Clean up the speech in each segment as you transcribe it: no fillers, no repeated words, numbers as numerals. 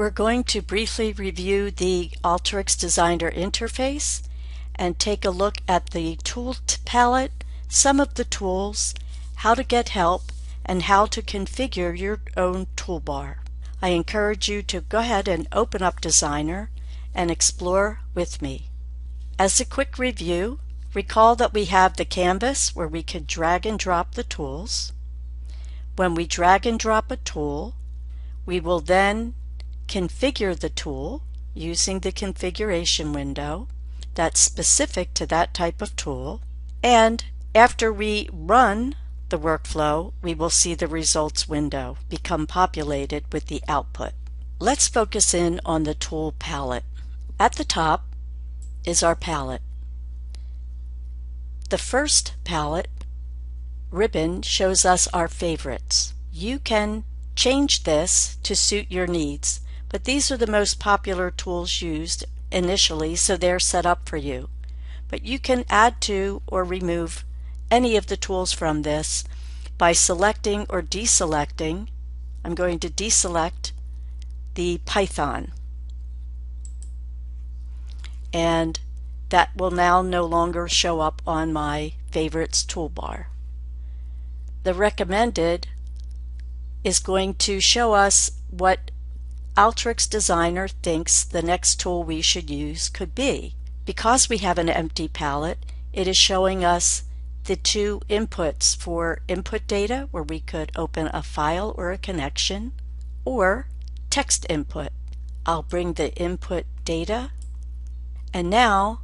We're going to briefly review the Alteryx Designer interface and take a look at the tool palette, some of the tools, how to get help, and how to configure your own toolbar. I encourage you to go ahead and open up Designer and explore with me. As a quick review, recall that we have the canvas where we can drag and drop the tools. When we drag and drop a tool, we will then configure the tool using the configuration window that's specific to that type of tool. And after we run the workflow, we will see the results window become populated with the output. Let's focus in on the tool palette. At the top is our palette. The first palette ribbon shows us our favorites. You can change this to suit your needs, but these are the most popular tools used initially, so they're set up for you. But you can add to or remove any of the tools from this by selecting or deselecting. I'm going to deselect the Python, and that will now no longer show up on my favorites toolbar. The recommended is going to show us what Alteryx Designer thinks the next tool we should use could be. Because we have an empty palette, it is showing us the two inputs for input data, where we could open a file or a connection, or text input. I'll bring the input data, and now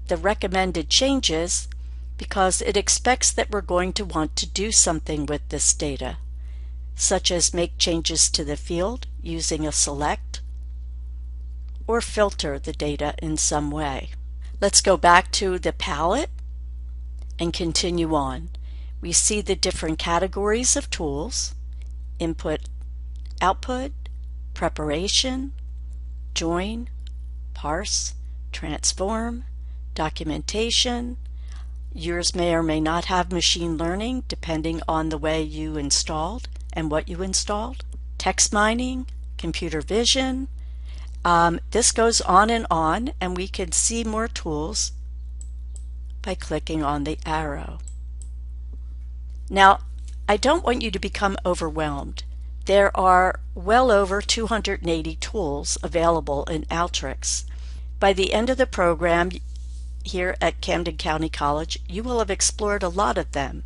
the recommended changes, because it expects that we're going to want to do something with this data, such as make changes to the field using a select, or filter the data in some way. Let's go back to the palette and continue on. We see the different categories of tools: input, output, preparation, join, parse, transform, documentation. Yours may or may not have machine learning depending on the way you installed and what you installed. Text mining, computer vision. This goes on, and we can see more tools by clicking on the arrow. Now, I don't want you to become overwhelmed. There are well over 280 tools available in Alteryx. By the end of the program here at Camden County College, you will have explored a lot of them.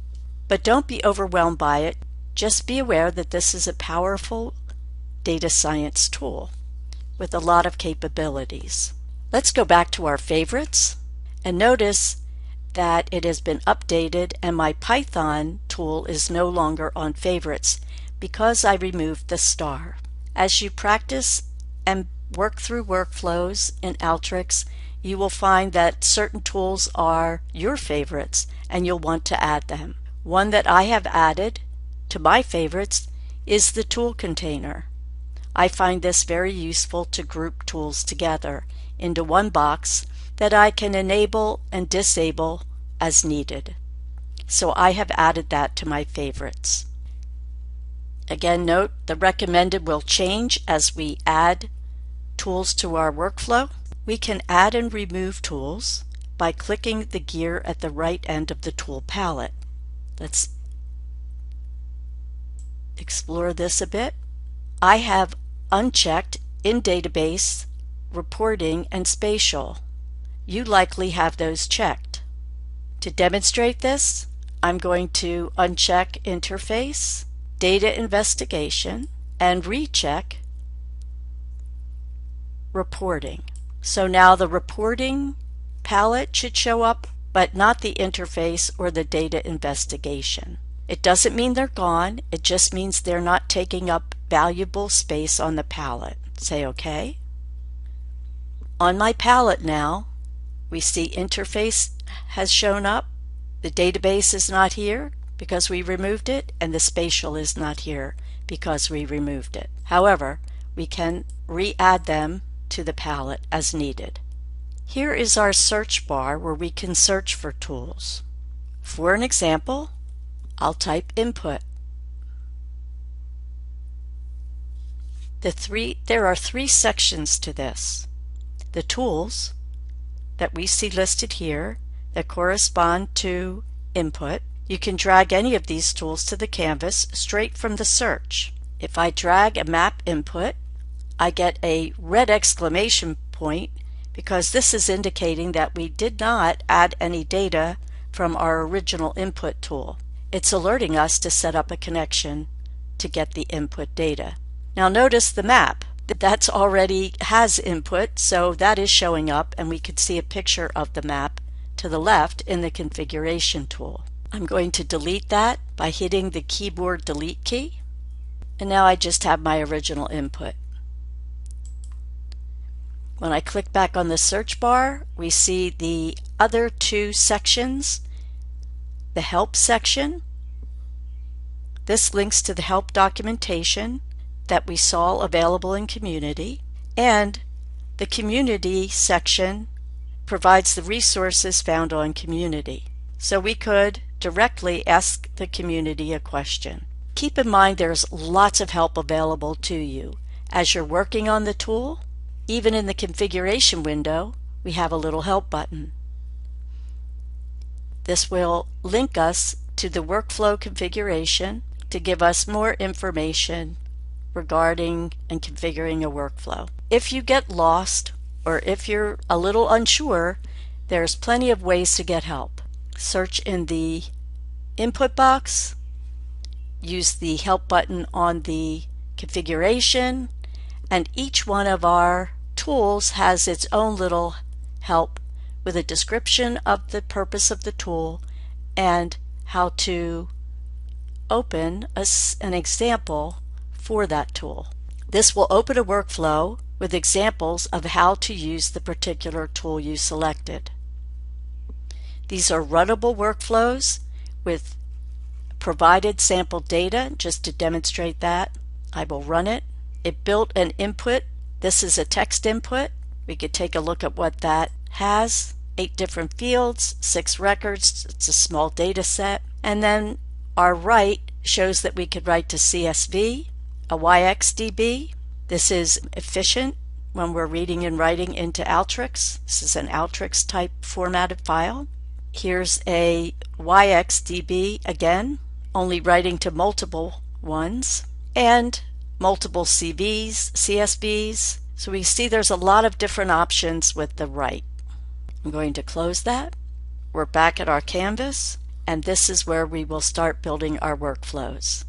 But don't be overwhelmed by it. Just be aware that this is a powerful data science tool with a lot of capabilities. Let's go back to our favorites and notice that it has been updated and my Python tool is no longer on favorites because I removed the star. As you practice and work through workflows in Alteryx, you will find that certain tools are your favorites and you'll want to add them. One that I have added to my favorites is the tool container. I find this very useful to group tools together into one box that I can enable and disable as needed. So I have added that to my favorites. Again, note the recommended will change as we add tools to our workflow. We can add and remove tools by clicking the gear at the right end of the tool palette. Let's explore this a bit. I have unchecked in database, reporting, and spatial. You likely have those checked. To demonstrate this, I'm going to uncheck interface, data investigation, and recheck reporting. So now the reporting palette should show up, but not the interface or the data investigation. It doesn't mean they're gone, it just means they're not taking up valuable space on the palette. Say OK. On my palette now, we see interface has shown up, the database is not here because we removed it, and the spatial is not here because we removed it. However, we can re-add them to the palette as needed. Here is our search bar where we can search for tools. For an example, I'll type input. There are three sections to this. The tools that we see listed here that correspond to input. You can drag any of these tools to the canvas straight from the search. If I drag a map input, I get a red exclamation point because this is indicating that we did not add any data from our original input tool. It's alerting us to set up a connection to get the input data. Now notice the map. That's already has input, so that is showing up, and we can see a picture of the map to the left in the configuration tool. I'm going to delete that by hitting the keyboard delete key, and now I just have my original input. When I click back on the search bar, we see the other two sections. The help section. This links to the help documentation that we saw available in Community, and the Community section provides the resources found on Community. So we could directly ask the community a question. Keep in mind there's lots of help available to you. As you're working on the tool, even in the configuration window, we have a little help button. This will link us to the workflow configuration to give us more information regarding and configuring a workflow. If you get lost or if you're a little unsure, there's plenty of ways to get help. Search in the input box, use the help button on the configuration, and each one of our tools has its own little help with a description of the purpose of the tool and how to open an example for that tool. This will open a workflow with examples of how to use the particular tool you selected. These are runnable workflows with provided sample data. Just to demonstrate that, I will run it. It built an input. This is a text input. We could take a look at what that has. 8 different fields, 6 records. It's a small data set. And then our write shows that we could write to CSV, a YXDB. This is efficient when we're reading and writing into Alteryx. This is an Alteryx type formatted file. Here's a YXDB again, only writing to multiple ones, and multiple CVs, CSVs. So we see there's a lot of different options with the write. I'm going to close that. We're back at our canvas, and this is where we will start building our workflows.